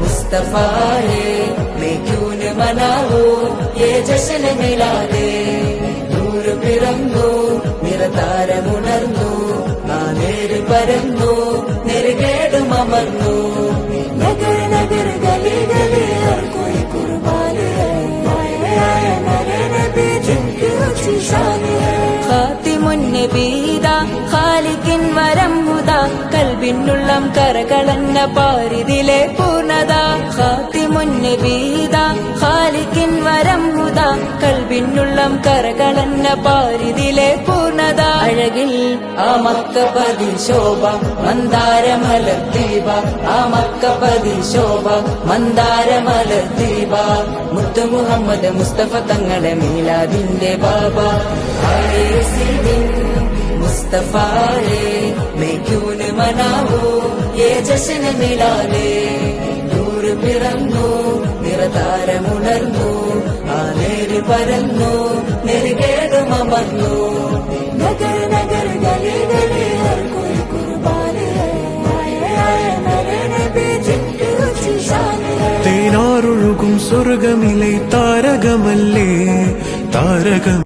मुस्तफा है मैं क्यों न मनाऊं ये जश्न मिलादे दूर പിറന്നു നിറതാരമുണർന്നു നാനേര് പരന്നു നെറുകേടും അമർന്നു നഗർ നഗർ ഗലി ഗലി ഹർ കോയി കുർബാൻ ഹൈ ആയ നബി നബി ജിൻകി ഊंची शान है ഖാതിമുൻ നബീദ ഖാലിഖിൻ വരം ഹുദാ കൽബിനുള്ളം കരകളന്ന പാരിതിലെ പൂർണ്ണത ഖാതിമുൻ നബീദ ഖാലിഖിൻ വരം ഹുദാ കൽബിനുള്ളം കരകളന്ന പാരിതിലെ പൂർണ്ണത അഴകിൽ ആ മക്കപതി ശോഭ മന്ദാരമലർ ദീപ ആ മക്കപതി ശോഭ മന്ദാരമലർ ദീപ മുത്തു മുഹമ്മദ് മുസ്തഫ തങ്ങളെ മീലാദിന്റെ ബാബ मुस्तफा है मैं क्यों न मनाऊं ये जश्न मिलादे दूर പിറന്നു നിറതാരമുണർന്നു ആനേര് പരന്നു നെറുകേടും അമർന്നു നഗർ നഗർ ഗലി ഗലി ഹർ കോയി കുർബാൻ ഹൈ ആയ നബി ജിൻകി ഊंची शान है തേനാറൊഴുകും സ്വർഗമിലെ താരകമല്ലേ താരകം